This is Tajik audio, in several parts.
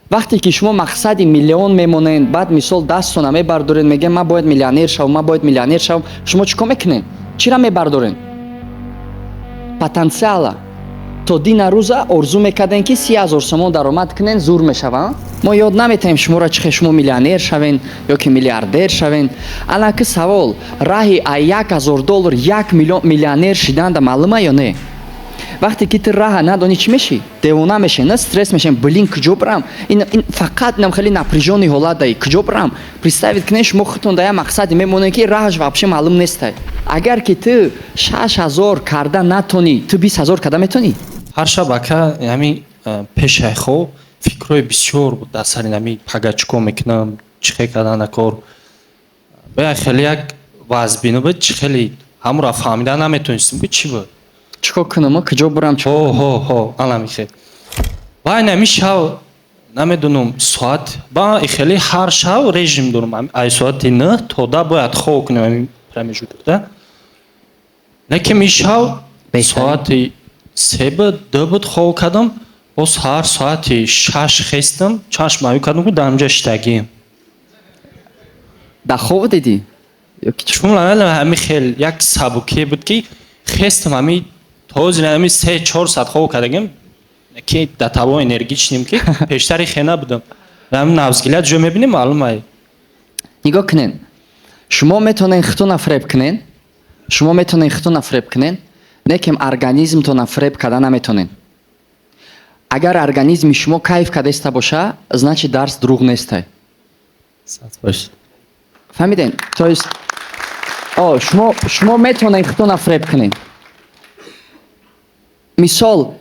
вақте ки шумо мақсади миллион мемонед, баъд мисол дасттона мебардоред, мегем ман бояд миллионер шавам, ман бояд миллионер шавам, шумо чӣ кор мекунед? Чиро мебардоред? Потенсиала. то дина рӯза орзу мекардем ки 30,000 сомон даромад кунем, зур мешавам. Мо ёд наметаем шуморо чихе шумо миллионер шавен ё ки миллиардер шавен. Анаки савол, раҳи $1,000 1 миллион миллионер шиданда маълума ё не? вақте ки ту раҳа надонӣ чӣ мешӣ? Девона мешавӣ, на стресс мешавӣ, блин куҷо барам? Ин фақат инам хеле напряжённый ҳолат даи, куҷо барам? Представит кунед шумо худтон дар як мақсаде мемонед ки раҳаш вообще маълум нестай. Агар ки ту 6,000 карда натонӣ, ту 20,000 карда метонӣ? ҳар шаб ака ҳамин пешаи хо фикрҳои бисёр буд дар сари ҳамин пага чӣ кор мекунам, чӣ кардана кор. Бая хеле як вазбино буд, чӣ хеле ҳамуро фаҳмида наметонистим ки чӣ буд. Чӣ кор кунам? Куҷо барам? Аламихе. Баъд ҳамин шав намедонам соат ба хеле ҳар шав режим дорам. Ай соати 9 то 10 бояд хоб кунам ҳамин промежутокда. Лекин ин шав соати 3 буд, 2 буд хоб кардам. Боз ҳар соати 6 хестам, чашм мавӣ кардам ки дар инҷа иштагием. Дар хоб дидӣ? Чун ҳамин хел як сабукие буд ки хестам ҳамин ҳозир ҳамин 3-4 саат хоб кардагим ки дар тавон энергичним ки пештари хена будам. Ҳамин навзгилат ҷо мебинем маълум ай. Нигоҳ кунед. Шумо метонед худтона фреб кунед. Шумо метонед худтона фреб кунед. Некем организмтона фреб карда наметонед. Агар организми шумо кайф кардаиста боша, значит дарс дурӯғ нестай. Фаҳмидем? То есть шумо метонед худтона фреб кунед. мисол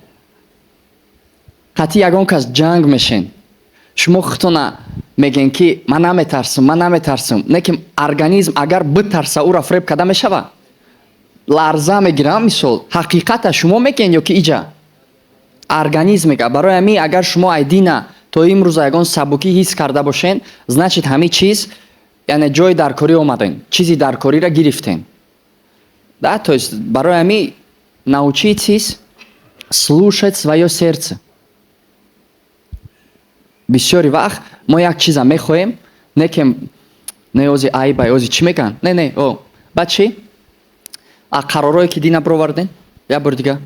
қатъи ягон кас ҷанг мешен, шумо худтона мегӯед ки ман наметарсам, лекин организм агар битарса уро фреб карда мешава? Ларза мегирам мисол, ҳақиқата шумо мегӯед ё ки иҷа организм мега. барои ҳамин агар шумо айдина то имрӯза ягон сабукӣ ҳис карда бошен, значит ҳамин чиз яъне ҷои даркорӣ омаден, чизи даркориро гирифтен. Да, то есть барои ҳамин научитесь слушать своё сердце. бисёри вақт мо як чиза мехоҳем, некем не ози айбай ози чӣ меган? Не, баъд чӣ? қаророе ки дина бироварден? як бор дига.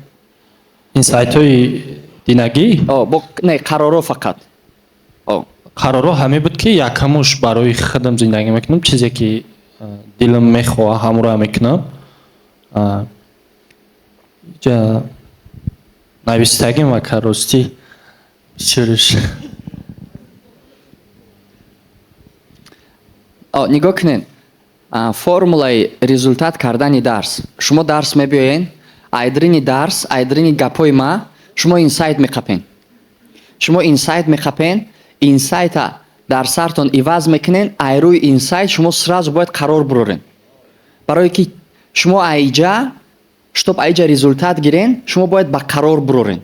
Ин сайтҳои динагӣ? Не, қароро фақат. қароро ҳаме буд ки якамуш барои худам зиндагӣ мекунам, чизе ки дилам мехоҳад ҳамуро мекунам. Ҷа навистагим ва каростӣ бисёриш. нигоҳ кунед. Формулаи результат кардани дарс. Шумо дарс мебиёед, айдрини дарс, айдрини гапҳои ма, шумо инсайт меқапен. Шумо инсайт меқапен, инсайта дар сартон иваз мекунен, айрӯи инсайт шумо сразу бояд қарор бирорен. барое ки шумо айҷа, штоб айҷа результат гирен, шумо бояд ба қарор бирорен.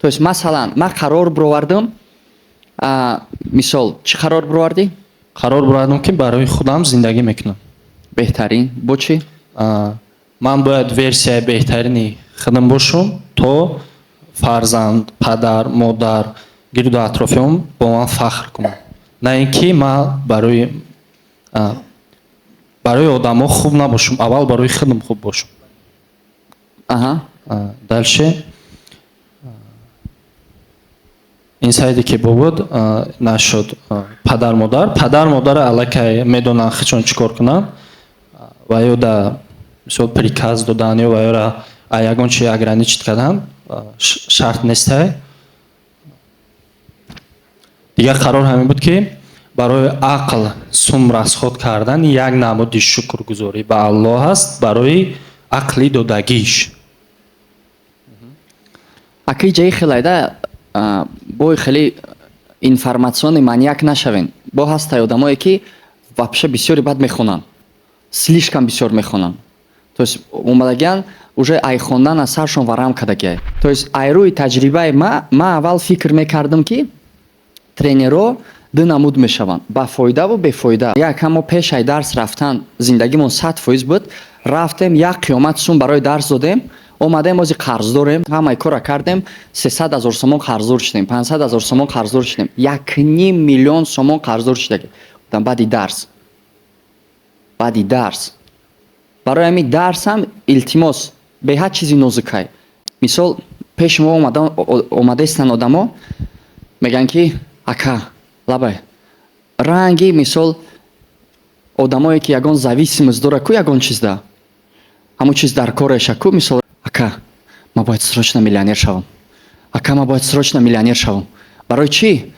То есть масалан, ман қарор бировардам, мисол, чӣ қарор бировардӣ? Қарор бировардам ки барои худам зиндагӣ мекунам. Беҳтарин. Бо чӣ? Ман бояд версияи беҳтарини худам бошам, то фарзанд, падар, модар, гирду атрофиам бо ман фахр кунам. На ин ки ман барои одамо хуб набошам, аввал барои худам хуб бошам. Дальше ин сайде ки бовуд нашуд падар модара аллакай медонанд хичон чӣ кор кунанд ва ё да мисол приказ додан ё ва ёра ягон чи ограничит кардан шарт нестай. Дигар қарор ҳамин буд ки барои ақл сум расход кардан як намуди шукргузорӣ ба Аллоҳ аст барои ақли додагиш. Аки ҷаи хелайда бо хеле информациони маньяк нашавен. Бо ҳастай одамое ки вообще бисёри бад мехонанд. Слишком бисёр мехонанд. То есть омадагиан уже ай хондан аз саршон варам кардагиай. То есть айрӯи таҷрибаи ма аввал фикр мекардам ки тренеро ду намуд мешаванд, ба фоидаву бефоида. Якамо пеш ай дарс рафтан зиндагимон 100% буд. Рафтем як қиёмат сум барои дарс додем. омадаем ози қарз дорем, ҳамаи кора кардем, 300 000 сомон қарздор шидем, 500 000 сомон қарздор шидем, 1.5 миллион сомон қарздор шидаги. Гуфтам баъди дарс. Барои ҳамин дарс ҳам илтимос бе ҳар чизи нозукай. Мисол пеши мо омадаистанд одамо, мегӯянд ки ака лабай ранги мисол одамое ки ягон зависимост дора ку ягон чиз да ҳамон чиз дар кореша ку мисол ака ма бояд срочно миллионер шавам. Ака ма бояд срочно миллионер шавам. Барои чӣ?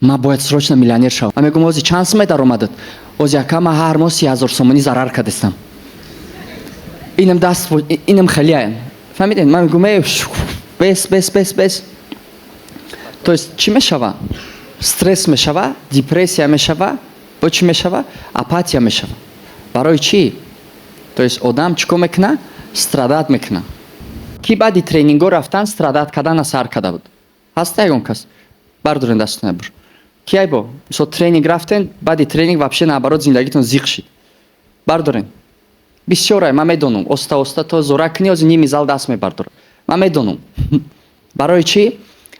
Ма бояд срочно миллионер шавам. Ма мегӯям ози чанд сомай даромадат? Ози ака ма ҳар моҳ 30 000 сомонӣ зарар кардастам. Инам даст инам халияем. Фаҳмидед? Ма мегӯям бес. То есть чӣ мешава? Стресс мешава, депрессия мешава, бо чӣ мешава? Апатия мешава. Барои чӣ? То есть одам чӣ кор мекуна? Страдат мекуна. Ки баъди тренингҳо рафтан страдат кардан асар карда буд? Ҳаста ягон кас? Бардорен дастона бур. Кияй бо? Мисол тренинг рафтен, баъди тренинг вообще наоборот зиндагитон зиқ шид. Бардорен. Бисёрай, ман медонам. Оста то зора кунӣ, ози ними зал даст мебардорад. Ман медонам. Барои чӣ?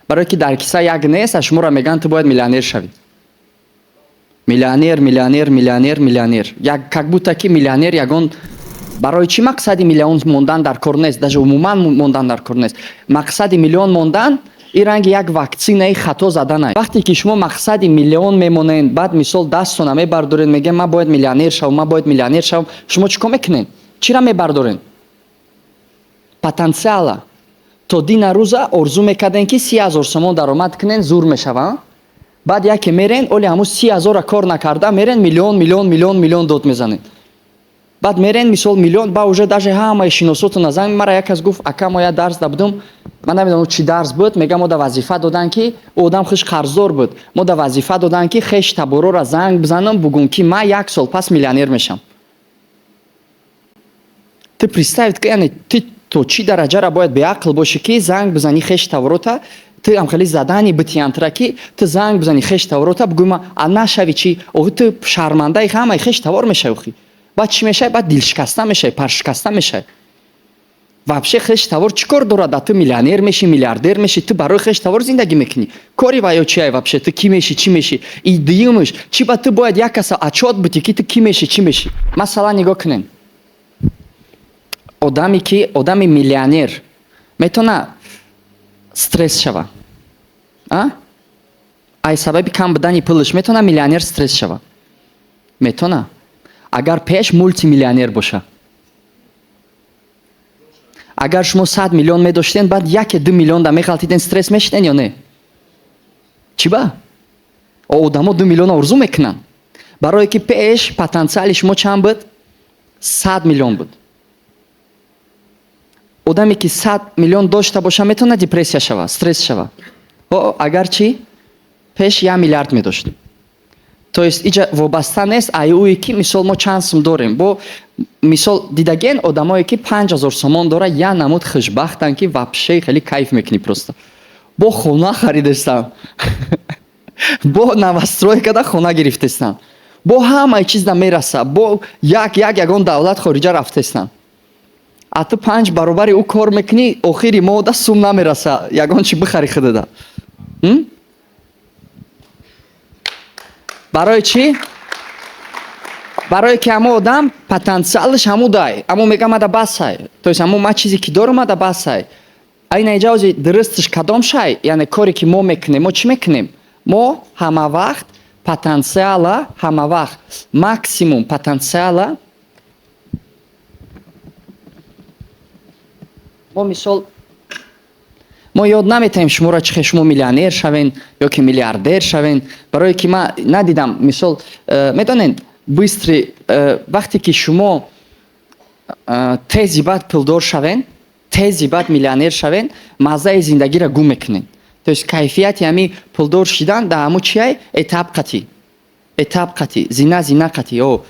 Барои ки дар киса як нест, а шуморо мегӯянд ту бояд миллионер шавӣ. Миллионер. Як как будто ки миллионер ягон барои чӣ мақсади миллион мондан дар кор нест, даже умуман мондан дар кор нест. Мақсади миллион мондан ин ранги як ваксинаи хато заданай. Вақте ки шумо мақсади миллион мемонед, баъд мисол дастона мебардоред, мегӯед ман бояд миллионер шавам, шумо чӣ кор мекунед? Чира мебардоред? Потенсиала. То дина рӯза орзу мекардем ки 30 000 сомон даромад кунен, зур мешава. баъд яке мерен, оли ҳамун 30 000 кор накарда, мерен миллион дод мезанед. баъд мерен мисол миллион, ба уже даже ҳамаи шиносотона занг мара як кас гуфт, ака мо я дарс да будум, ман намедонам чӣ дарс буд, мегам мо да вазифа додан ки одам хиш қарздор буд, мо да вазифа додан ки хеш таборора занг бизанам, бугум ки ман 1 сол пас миллионер мешам. Ты представит, яъне ты то чӣ дараҷара бояд беақл бошӣ ки занг бизанӣ хеш таворота, ты амхали задани битиянтра ки ты занг бизанӣ хеш таворота, бугӯма а нашави чӣ, оҳи ты шармандаи ҳамаи хеш тавор мешавӣ охи. баъд чӣ мешавӣ? баъд дилшикаста мешавӣ, паршикаста мешавӣ. вообще хеш тавор чӣ кор дорад? Ты миллионер мешӣ, миллиардер мешӣ, ты барои хеш тавор зиндагӣ мекунӣ. Кори ва ё чӣ ай вообще? Ты кӣ мешӣ, чӣ мешӣ? И дуюмаш, чӣ ба ты бояд як каса отчёт бидӣ ки ты кӣ мешӣ, чӣ мешӣ? Масалан нигоҳ кунед. Одаме ки одами миллионер метавона стресс шава. Ай сабаби кам будани пулаш метавона миллионер стресс шава. Метавона. Агар пеш мультимиллионер боша. Агар шумо 100 миллион медоштен, баъд 1-2 миллион да мехалтиден, стресс мешиден ё не? Чӣ ба? Одамо 2 миллион орзу мекунанд. Барое ки пеш потенсиали шумо чанд буд? 100 миллион буд. одаме ки 100 миллион дошта боша метавона депрессия шава, стресс шава. Агар чӣ? пеш 1 миллиард медошт. То есть иҷа вобаста нест ай ӯе ки мисол мо чанд сум дорем. Бо мисол дидаген одамое ки 5000 сомон дора, я намуд хушбахтанд ки вообще хеле кайф мекунӣ просто. Бо хона харидастанд. Бо новострой када хона гирифтастанд. Бо ҳамаи чиз да мераса. Бо ягон давлат хориҷа рафтастанд. А ту 5 баробари ӯ кор мекунӣ, охири моҳ сум намераса, ягон чӣ бихари худада. барои чӣ? Барое ки ҳамон одам потенсиалаш ҳамудай, аммо мегӯяд мада басай. То есть ҳамон ма чизе ки дорам мада басай. Айна иҷа ози дурусташ кадом шай? Яъне коре ки мо мекунем, мо чӣ мекунем? Мо ҳама вақт потенсиала, ҳама вақт максимум потенсиала, мо мисол мо ёд наметаем шуморо чихе шумо миллионер шавен ё ки миллиардер шавен. Барое ки ман надидам мисол медонед быстри вақте ки шумо тези баъд пулдор шавен, тези баъд миллионер шавен, маззаи зиндагиро гум мекунед. То есть кайфияти ҳами пулдор шидан дар ҳамун чӣ ай? Этап қатӣ, зина қатӣ.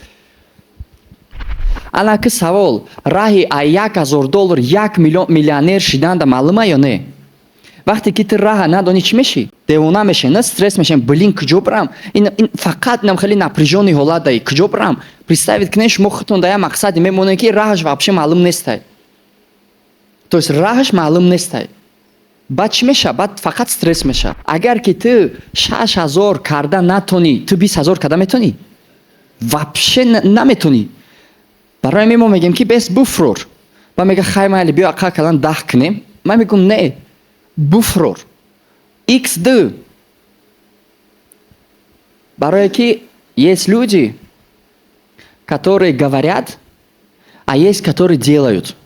Алан ки савол, раҳи ай $1000 1 миллион миллионер шиданда маълума ё не? вақте ки ты раҳа надонӣ чӣ мешӣ? Девона мешӣ, на стресс мешем, блин куҷо барам? Ин фақат нам хеле напряжённый ҳолат даи, куҷо барам? Представит кунед шумо худтон да як мақсаде мемонед ки раҳаш вообще маълум нестай. то есть раҳш маълум нестай. баъд чӣ меша? Баъд фақат стресс меша. агар ки ту 6000 карда натонӣ, ту 20000 карда метонӣ? вообще наметонӣ. барои ҳамин мо мегем ки бес буфрор. ва мега хай майли биё ақал калан 10 кунем. ман мегӯм не, буфрор x2. Барое ки есть люди, которые говорят, а есть, которые делают.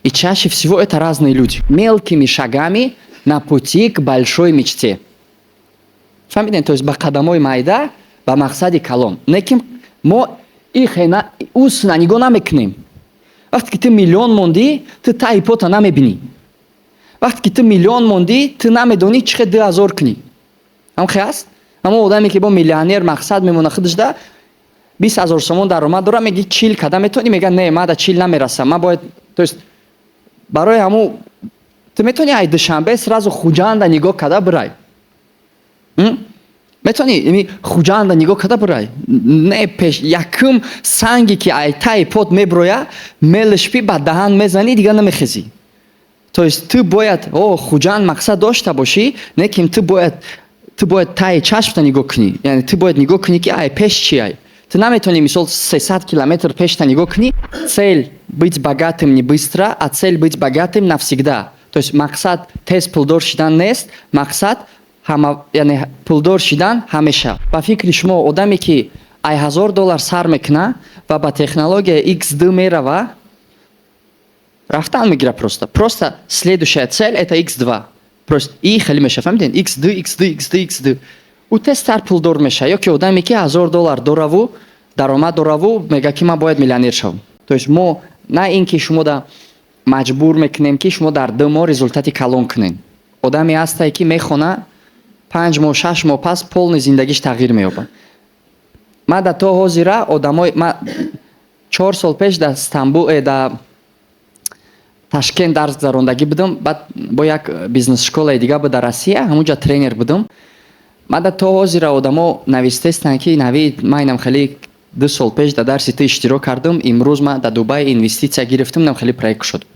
И чаще всего это разные люди. Мелкими шагами на пути к большой мечте. Фаҳмидем? То есть ба қадамои майда ба мақсади калон. Неким мо ихена усна нигоҳ намекунем. вақте ки ту миллион мондӣ, ту таи пота намебинӣ. вақте ки ту миллион мондӣ, ту намедонӣ чӣ хел 2000 кунӣ. ҳамхе аст? ҳамон одаме ки бо миллионер мақсад мемона худашда 20000 сомон даромад дора, меги 40 када метонӣ? Мега не, ман да 40 намерасам. Ман бояд, то есть барои ҳамо ту метонӣ ай душанбе сразу хуҷанда нигоҳ када бирай. метонӣ хуҷанда нигоҳ када бирай? Не пеш якум санги ки ай таи пот меброя, мелишпи ба даҳан мезанӣ, дига намехезӣ. То есть ту бояд хуҷанд мақсад дошта бошӣ, не ки ту бояд таи чашмта нигоҳ кунӣ. яъне ту бояд нигоҳ кунӣ ки ай пеш чи ай. Ты наметонӣ мисол 300 километр пешта нигоҳ кунӣ. Цель быть богатым не быстро, а цель быть богатым навсегда. То есть мақсад тез пулдор шидан нест, мақсад яъне пулдор шидан ҳамеша. ба фикри шумо одаме ки ай $1000 сар мекуна ва ба технология x2 мерава, рафтан мегира просто следующая цель это x2. просто и хеле меша, фаҳмидем? x2. у тезтар пулдор меша. ё ки одаме ки $1000 дораву даромад дораву мега ки ман бояд миллионер шавам. то есть мо на ин ки шумо да маҷбур мекунем ки шумо дар 2 моҳ результати калон кунед. одаме ҳастае ки мехона 5 моҳ 6 моҳ пас полни зиндагиш тағйир меёбад. ман да то ҳозира одамои 4 сол пеш да Стамбул да Ташкент дарс гузарондагӣ будам. баъд бо як бизнес школаи дига буд дар Россия, ҳамунҷа тренер будам. ман да то ҳозира одамо навистестанд ки навид ман инам хеле 2 сол пеш да дарси ту иштирок кардам. имрӯз ман да Дубай инвеститсия гирифтам, инам хеле проект шуд.